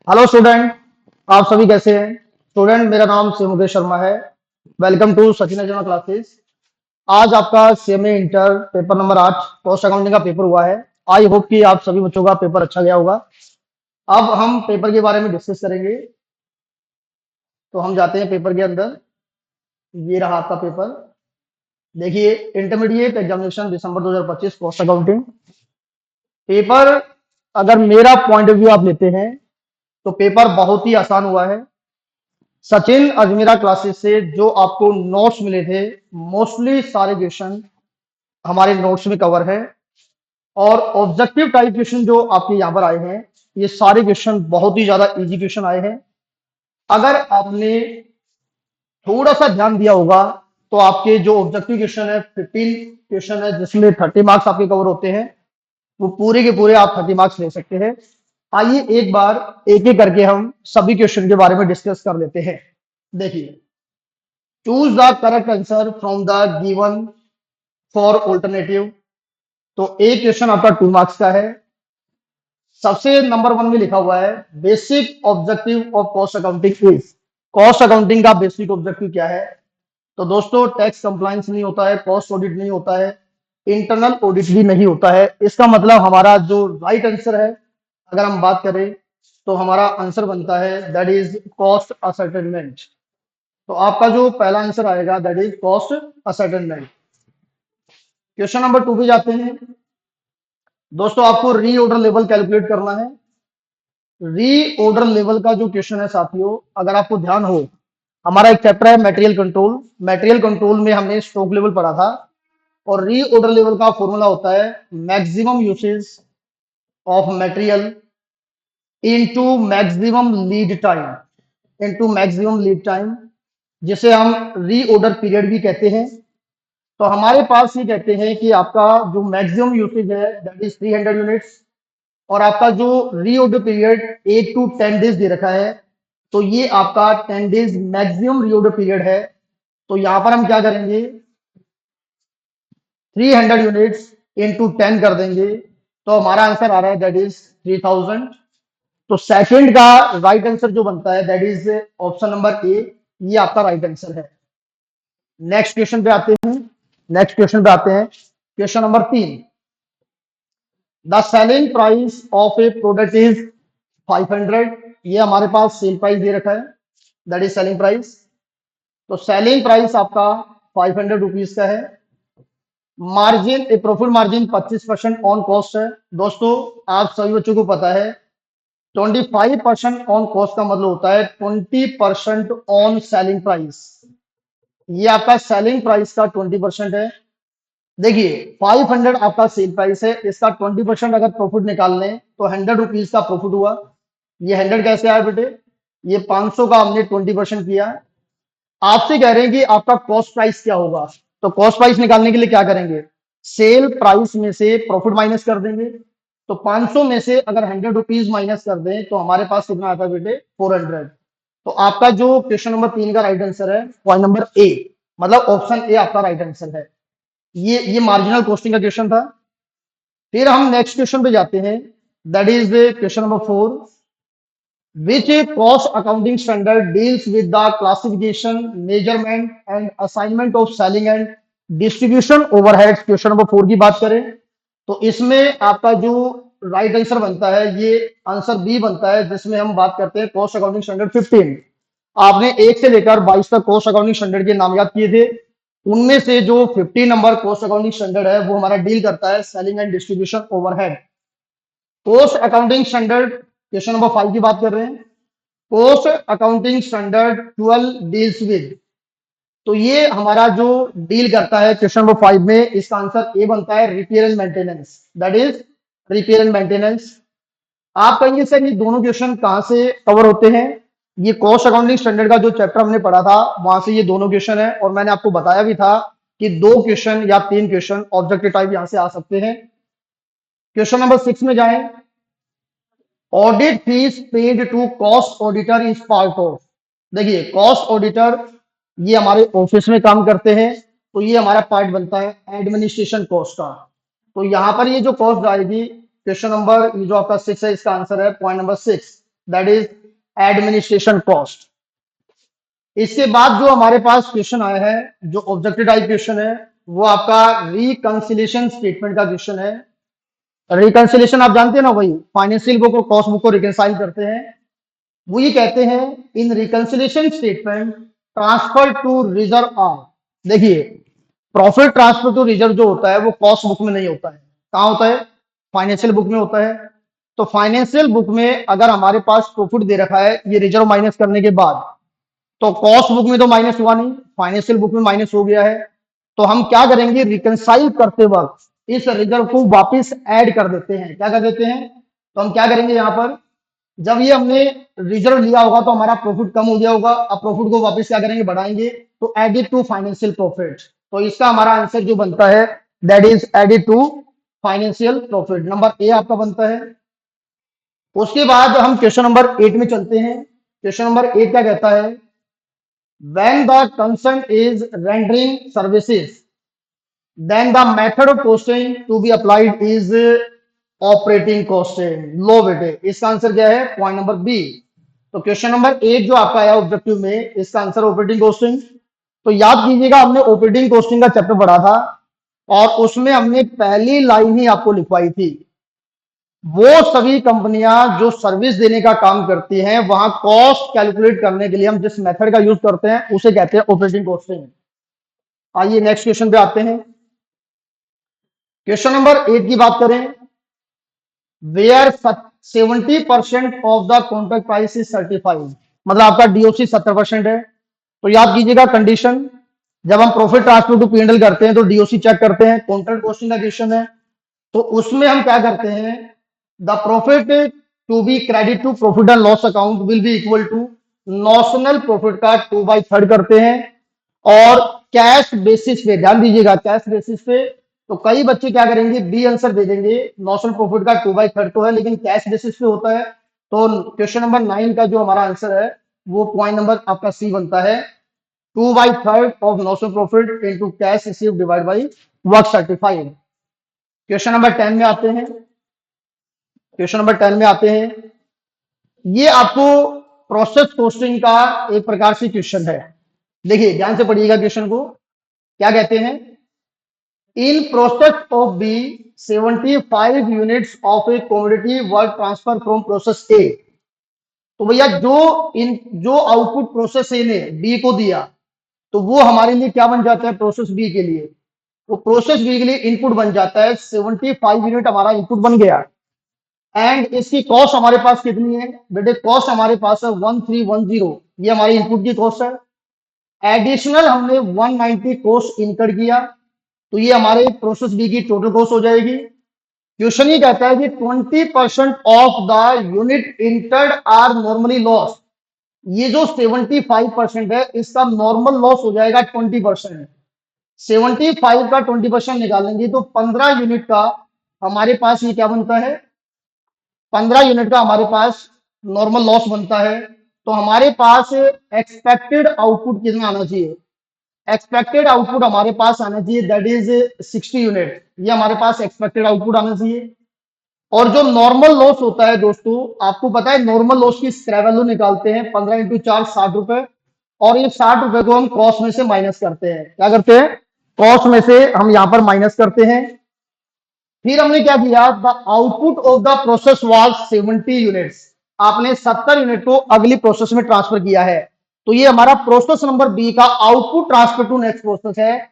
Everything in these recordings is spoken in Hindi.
Hello student. आप सभी कैसे हैं? स्टूडेंट, मेरा नाम मुकेश शर्मा है। Welcome to Sachin Ajma classes. आज आपका CMA inter paper number 8 cost accounting का पेपर हुआ है। आई होप कि आप सभी बच्चों का पेपर अच्छा गया होगा। अब हम पेपर के बारे में डिस्कस करेंगे। तो हम जाते हैं पेपर के अंदर। ये रहा आपका पेपर। देखिए, इंटरमीडिएट एग्जामिनेशन दिसंबर 2025 कॉस्ट अकाउंटिंग पेपर। अगर मेरा पॉइंट ऑफ व्यू आप लेते हैं तो पेपर बहुत ही आसान हुआ है। सचिन अजमेरा क्लासेस से जो आपको नोट्स मिले थे, मोस्टली सारे क्वेश्चन हमारे नोट्स में कवर है। और ऑब्जेक्टिव टाइप क्वेश्चन जो आपके यहाँ पर आए हैं, ये सारे क्वेश्चन बहुत ही ज्यादा इजी क्वेश्चन आए हैं। अगर आपने थोड़ा सा ध्यान दिया होगा तो आपके जो ऑब्जेक्टिव क्वेश्चन है 15 क्वेश्चन है, जिसमें 30 मार्क्स आपके कवर होते हैं, वो पूरे के पूरे आप 30 मार्क्स ले सकते हैं। आइए एक बार एक एक करके हम सभी क्वेश्चन के बारे में डिस्कस कर लेते हैं। देखिए, choose the correct answer from the given for alternative. तो एक क्वेश्चन आपका 2 मार्क्स का है। सबसे नंबर 1 में लिखा हुआ है basic objective of cost accounting is. Cost accounting का बेसिक ऑब्जेक्टिव क्या है? तो दोस्तों, टैक्स कंप्लायंस नहीं होता है, कॉस्ट ऑडिट नहीं होता है, इंटरनल ऑडिट भी नहीं होता है। इसका मतलब हमारा जो राइट आंसर है, अगर हम बात करें तो हमारा आंसर बनता है दैट इज कॉस्ट असर्टेनमेंट। तो आपका जो पहला आंसर आएगा that is cost ascertainment. Question number 2 पे जाते हैं। दोस्तों, आपको रीऑर्डर लेवल कैलकुलेट करना है। रीऑर्डर लेवल का जो क्वेश्चन है साथियों, अगर आपको ध्यान हो, हमारा एक चैप्टर है मटेरियल कंट्रोल। मटेरियल कंट्रोल में हमने स्टॉक लेवल पढ़ा था। और रीऑर्डर लेवल का फॉर्मूला होता है maximum usage of material into maximum lead time. Into maximum lead time, जिसे हम रीऑर्डर पीरियड भी कहते हैं। तो हमारे पास ये कहते हैं कि आपका जो मैक्सिमम यूसेज है दैट इज 300 यूनिट्स, और आपका जो रीऑर्डर पीरियड 8 to 10 डेज दे रखा है। तो ये आपका 10 डेज मैक्सिमम रीऑर्डर पीरियड है। तो यहां पर हम क्या करेंगे, 300 यूनिट्स इंटू 10 कर देंगे। तो हमारा आंसर आ रहा है दैट इज 3000। तो सेकंड का राइट आंसर जो बनता है that is option number A. ये आपका राइट आंसर है। नेक्स्ट क्वेश्चन पे आते हैं। Question number 3। The selling price of A product is 500। ये हमारे पास सेल प्राइस दे रखा है, दैट इज सेलिंग प्राइस। तो सेलिंग प्राइस आपका 500 रुपीज का है। Margin, A profit margin 25% on cost है। दोस्तों, आप सभी बच्चों को पता है 25% ऑन कॉस्ट का मतलब होता है 20% ऑन सेलिंग प्राइस। ये आपका सेलिंग प्राइस का 20% है। देखिए, 500 आपका सेल प्राइस है, इसका 20% अगर प्रॉफिट निकाल लें तो 100 रुपीज का प्रॉफिट हुआ। ये 100 कैसे आया बेटे? ये 500 का हमने 20% किया। आपसे कह रहे हैं कि आपका कॉस्ट प्राइस क्या होगा। तो कॉस्ट प्राइस निकालने के लिए क्या करेंगे, सेल प्राइस में से प्रॉफिट माइनस कर देंगे। तो 500 में से अगर 100 रुपीज माइनस कर दें तो हमारे पास कितना आता है बेटे? 400। तो आपका जो क्वेश्चन नंबर 3 का राइट आंसर है पॉइंट नंबर ए, मतलब ऑप्शन ए आपका राइट आंसर है। ये मार्जिनल कॉस्टिंग का क्वेश्चन था। फिर हम नेक्स्ट क्वेश्चन पे जाते हैं, that is question number 4। Which cost accounting standard deals with the classification, measurement and assignment of selling and distribution overheads? Question number 4 की बात करें तो इसमें आपका जो राइट आंसर बनता है ये आंसर बी बनता है, जिसमें हम बात करते हैं कॉस्ट अकाउंटिंग स्टैंडर्ड 15। आपने 1 से लेकर 22 तक कॉस्ट अकाउंटिंग स्टैंडर्ड के नाम याद किए थे। उनमें से जो 15 नंबर कॉस्ट अकाउंटिंग स्टैंडर्ड है वो हमारा डील करता है selling and distribution overhead. Cost accounting standard question number 5 की बात कर रहे हैं। Cost accounting standard 12 deals with. तो ये हमारा जो डील करता है क्वेश्चन नंबर 5 में, इसका आंसर ए बनता है repair and maintenance. That is repair and maintenance. आप कहेंगे सर ये दोनों क्वेश्चन कहां से कवर होते हैं? ये कॉस्ट अकाउंटिंग स्टैंडर्ड का जो चैप्टर हमने पढ़ा था वहां से ये दोनों क्वेश्चन है। और मैंने आपको बताया भी था कि 2 क्वेश्चन या 3 क्वेश्चन ऑब्जेक्टिव टाइप यहां से आ सकते हैं। क्वेश्चन नंबर 6 में जाएं। Audit fees paid to cost auditor is part of. देखिए, कॉस्ट ऑडिटर ये हमारे ऑफिस में काम करते हैं, तो ये हमारा पार्ट बनता है एडमिनिस्ट्रेशन कॉस्ट का। तो यहां पर ये जो कॉस्ट आएगी क्वेश्चन नंबर, ये जो आपका 6 है, इसका आंसर है point number 6, that is administration cost. इसके बाद जो हमारे पास क्वेश्चन आया है, जो ऑब्जेक्टिव टाइप क्वेश्चन है, वो आपका रिकंसिलिएशन स्टेटमेंट का क्वेश्चन है। रिकंसिलिएशन आप जानते हैं ना, वही फाइनेंशियल बुक और कॉस्ट बुक को रिकंसाइल करते हैं। वो ये कहते हैं in reconciliation statement transfer to reserve आर। देखिए, प्रॉफिट ट्रांसफर टू रिजर्व जो होता है वो कॉस्ट बुक में नहीं होता है, कहाँ होता है? फाइनेंशियल बुक में होता है। तो फाइनेंशियल बुक में अगर हमारे पास प्रॉफिट दे रखा है ये रिजर्व माइनस करने के बाद, तो कॉस्ट बुक में तो माइनस हुआ नहीं, फाइनेंशियल बुक में माइनस हो गया है। तो हम क्या करेंगे, रिकंसाइल करते वक्त इस रिजर्व को वापस ऐड कर देते हैं। क्या कर देते हैं? तो हम क्या करेंगे यहाँ पर, जब ये हमने रिजर्व लिया होगा तो हमारा प्रॉफिट कम हो गया होगा, अब प्रॉफिट को वापस क्या करेंगे, बढ़ाएंगे, तो एडिड टू फाइनेंशियल प्रॉफिट। तो इसका हमारा आंसर जो बनता है that is added to financial profit. Number A आपका बनता है। उसके बाद हम क्वेश्चन नंबर 8 में चलते हैं। क्वेश्चन नंबर 8 क्या कहता है, when the concern is rendering services then the method of costing to be applied is operating costing. लो बेटे, इसका आंसर क्या है? Point number B. तो क्वेश्चन नंबर 8 जो आपका आया ऑब्जेक्टिव में, इसका आंसर ऑपरेटिंग कॉस्टिंग। तो याद कीजिएगा, हमने ऑपरेटिंग कॉस्टिंग का चैप्टर पढ़ा था और उसमें हमने पहली लाइन ही आपको लिखवाई थी, वो सभी कंपनियां जो सर्विस देने का काम करती हैं वहां कॉस्ट कैलकुलेट करने के लिए हम जिस मेथड का यूज करते हैं उसे कहते हैं ऑपरेटिंग कॉस्टिंग। आइए नेक्स्ट क्वेश्चन पे आते हैं। क्वेश्चन नंबर 8 की बात करें, where 70% of the contract price is certified, मतलब आपका डीओसी 70% है। तो याद कीजिएगा कंडीशन, जब हम प्रॉफिट ट्रांसफर टू पीएनएल करते हैं तो डीओसी चेक करते हैं, कॉन्ट्रैक्ट कॉस्टिंग का क्वेश्चन है। तो उसमें हम क्या करते हैं, the profit to be credit to profit and loss account will be equal to notional profit का 2/3 करते हैं। और कैश बेसिस पे, ध्यान दीजिएगा कैश बेसिस पे, तो कई बच्चे क्या करेंगे, बी आंसर दे देंगे, नॉशनल प्रॉफिट का 2/3 तो है लेकिन कैश बेसिस पे होता है। तो क्वेश्चन नंबर 9 का जो हमारा आंसर है वो पॉइंट नंबर आपका सी बनता है, 2/3 of notional profit into cash receive divide by work certified. Question number 10 में आते हैं। क्वेश्चन नंबर 10 में आते हैं, ये आपको प्रोसेस कॉस्टिंग का एक प्रकार से क्वेश्चन है। देखिए ध्यान से पढ़िएगा क्वेश्चन को, क्या कहते हैं, in process of B 75 units of a commodity work transfer from process A. तो भैया जो आउटपुट प्रोसेस ए ने बी को दिया, तो वो हमारे लिए क्या बन जाता है, प्रोसेस बी के लिए, वो प्रोसेस बी के लिए इनपुट बन जाता है। 75 यूनिट हमारा इनपुट बन गया एंड इसकी कॉस्ट हमारे पास कितनी है बेटे, कॉस्ट हमारे पास है 1310, ये हमारी इनपुट की कॉस्ट है। एडिशनल हमने 190 कॉस्ट इनकर किया, तो ये हमारे प्रोसेस बी की टोटल कॉस्ट हो जाएगी। क्वेश्चन ये कहता है कि 20% of the unit entered are normally loss. ये जो 75% है इसका नॉर्मल लॉस हो जाएगा 20%। 75 का 20% निकालेंगे तो 15 यूनिट का हमारे पास ये क्या बनता है, 15 यूनिट का हमारे पास नॉर्मल लॉस बनता है। तो हमारे पास एक्सपेक्टेड आउटपुट कितना आना चाहिए, एक्सपेक्टेड आउटपुट हमारे पास आना चाहिए दैट इज 60 यूनिट, ये हमारे पास एक्सपेक्टेड आउटपुट आना चाहिए। और जो नॉर्मल लॉस होता है दोस्तों, आपको पता है नॉर्मल लॉस की स्क्रैप वैल्यू निकालते हैं 15 × 4 60 रुपए, और ये 60 रुपए को हम कॉस्ट में से माइनस करते हैं। क्या करते हैं, कॉस्ट में से हम यहां पर माइनस करते हैं। फिर हमने क्या किया, the output of the process was 70 units, आपने 70 यूनिट को अगली प्रोसेस में ट्रांसफर किया है। तो ये हमारा प्रोसेस नंबर बी का output transfer to next process है।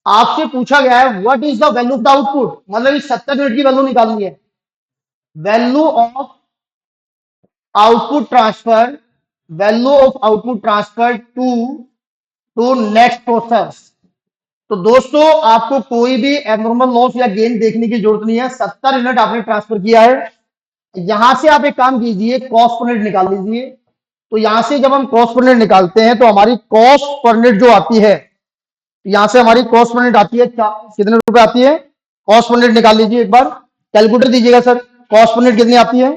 आपसे पूछा गया है what is the value of the output, मतलब इस 70 यूनिट की वैल्यू निकालनी है, value of output transfer, value of output transfer to next process. तो दोस्तों आपको कोई भी एबनॉर्मल लॉस या गेन देखने की जरूरत नहीं है, 70 यूनिट आपने ट्रांसफर किया है। यहां से आप एक काम कीजिए, कॉस्ट पर यूनिट निकाल लीजिए। तो यहां से जब हम कॉस्ट पर यूनिट निकालते हैं तो हमारी कॉस्ट पर यूनिट जो आती है, यहां से हमारी कॉस्ट पर यूनिट आती है, कितने रुपए आती है, कॉस्ट पर यूनिट निकाल लीजिए, एक बार कैलकुलेटर दीजिएगा सर, कॉस्ट पर यूनिट कितनी आती है।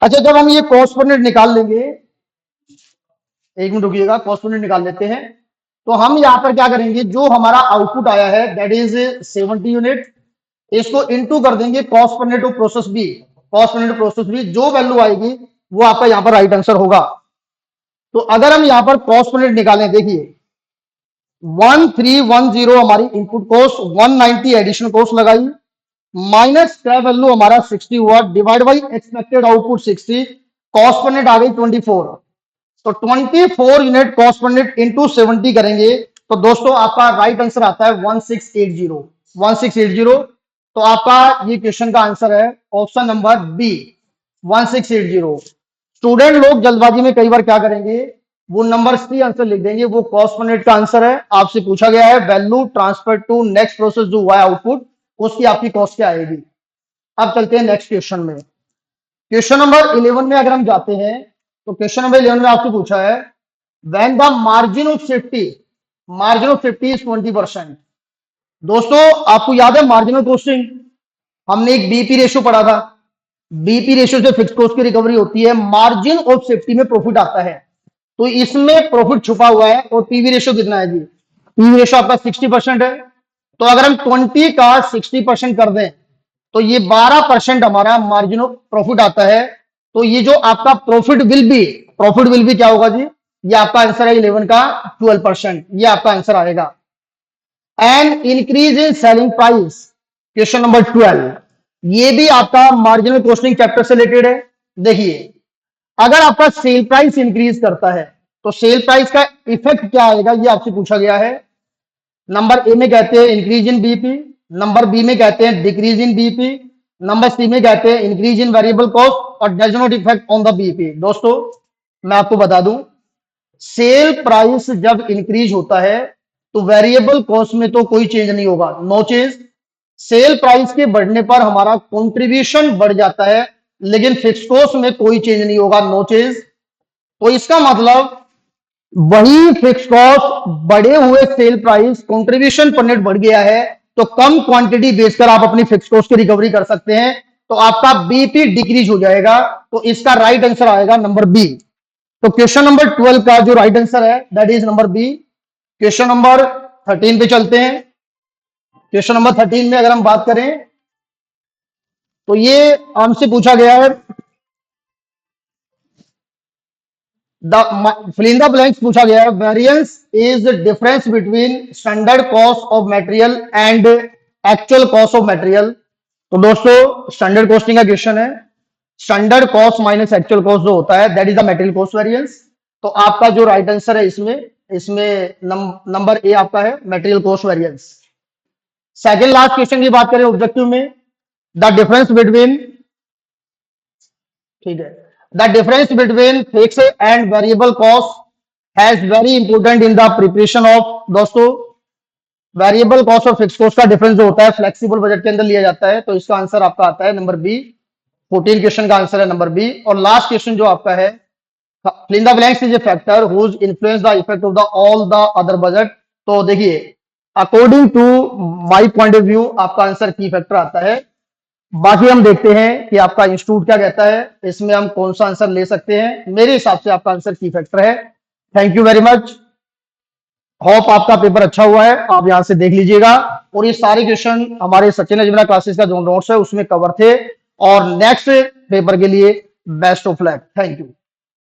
अच्छा जब हम ये कॉस्ट पर यूनिट निकाल लेंगे, एक मिनट रुकिएगा, कॉस्ट पर यूनिट निकाल लेते हैं। तो हम यहां पर क्या करेंगे, जो हमारा आउटपुट आया है दैट इज 70 यूनिट, इसको इनटू कर देंगे cost per unit of process B. Cost per unit process फी, जो वैल्यू आएगी वो आपका यहाँ पर राइट आंसर होगा। तो अगर हम यहाँ पर कॉस्ट पर यूनिट निकालें, देखिए 1310 हमारी इनपुट कॉस्ट, 190 एडिशनल कॉस्ट लगाई, माइनस स्क्रैप वैल्यू हमारा 60 हुआ, divide by expected output 60, cost per unit आ गई 24। तो 24 unit cost per unit into 70 करेंगे तो दोस्तों आपका राइट आंसर आता है 1680। 1680। तो आपका ये क्वेश्चन का आंसर है ऑप्शन नंबर बी 1680। स्टूडेंट लोग जल्दबाजी में कई बार क्या करेंगे, वो नंबर सी आंसर लिख देंगे, वो कॉस्ट पर यूनिट का आंसर है। आपसे पूछा गया है value transfer to next process जो हुआ है आउटपुट, उसकी आपकी कॉस्ट क्या आएगी। अब चलते हैं नेक्स्ट क्वेश्चन में। क्वेश्चन नंबर 11 में अगर हम जाते हैं तो क्वेश्चन नंबर 11 में आपसे पूछा है when the margin of safety is 20%। दोस्तों आपको याद है मार्जिनल कॉस्टिंग, हमने एक बीपी रेशियो पढ़ा था। बीपी रेशियो से फिक्स कॉस्ट की रिकवरी होती है, मार्जिन ऑफ सेफ्टी में प्रॉफिट आता है, तो इसमें प्रॉफिट छुपा हुआ है। और पीवी रेशियो कितना है जी, पीवी रेशियो आपका 60% है। तो अगर हम 20 का 60% कर दें तो ये 12% हमारा मार्जिन ऑफ प्रॉफिट आता है। तो ये जो आपका प्रॉफिट विल बी क्या होगा जी, ये आपका आंसर है 11 का 12%, ये आपका आंसर आएगा। And increase in selling price, question number 12, ये भी आपका मार्जिनल कॉस्टिंग चैप्टर से रिलेटेड है। देखिए अगर आपका सेल प्राइस इंक्रीज करता है तो सेल प्राइस का इफेक्ट क्या आएगा, ये आपसे पूछा गया है। नंबर ए में कहते हैं increase in BP, number B में कहते हैं decrease in BP, number C में कहते हैं इंक्रीज इन वेरिएबल कॉस्ट और does not effect on the BP. दोस्तों मैं आपको बता दूं, सेल प्राइस जब इंक्रीज होता है तो वेरिएबल कॉस्ट में तो कोई चेंज नहीं होगा, नो चेंज। सेल प्राइस के बढ़ने पर हमारा कंट्रीब्यूशन बढ़ जाता है, लेकिन फिक्स कॉस्ट में कोई चेंज नहीं होगा, नो चेंज। तो इसका मतलब वही फिक्स कॉस्ट बढ़े हुए सेल प्राइस कंट्रीब्यूशन पर नेट बढ़ गया है, तो कम क्वांटिटी बेचकर आप अपनी फिक्स कॉस्ट की रिकवरी कर सकते हैं, तो आपका बीपी डिक्रीज हो जाएगा। तो इसका राइट आंसर आएगा नंबर बी। तो क्वेश्चन नंबर 12 का जो राइट आंसर है that is number B. Question number 13 पे चलते हैं। क्वेश्चन नंबर 13 में अगर हम बात करें तो ये हमसे पूछा गया है फिल इन द ब्लैंक्स पूछा गया है, variance is difference between standard cost of material and actual cost of material. तो दोस्तों स्टैंडर्ड कॉस्टिंग का क्वेश्चन है, standard cost minus actual cost जो होता है that is the material cost variance. तो आपका जो राइट आंसर है इसमें नंबर ए आपका है material cost variance. Second last question की बात करें ऑब्जेक्टिव में, द डिफरेंस बिटवीन, ठीक है, the difference between fix and variable cost has very important in the preparation of. दोस्तों वेरिएबल कॉस्ट और फिक्स कॉस्ट का डिफरेंस जो होता है फ्लेक्सिबल बजट के अंदर लिया जाता है, तो इसका आंसर आपका आता है नंबर बी। 14 क्वेश्चन का आंसर है नंबर बी। और लास्ट क्वेश्चन जो आपका है fill in the blanks is a factor whose influence the effect of the all the other budget। तो देखिए according to my point of view आपका आंसर की फैक्टर आता है। बाकी हम देखते हैं कि आपका इंस्टीट्यूट क्या कहता है, इसमें हम कौन सा आंसर ले सकते हैं। मेरे हिसाब से आपका आंसर की फैक्टर है। Thank you very much, hope आपका पेपर अच्छा हुआ है, आप यहां से देख लीजिएगा। और ये सारे क्वेश्चन हमारे सचिन अजमेरा क्लासेस का जो नोट्स है उसमें कवर थे। और नेक्स्ट पेपर के लिए best of luck, thank you.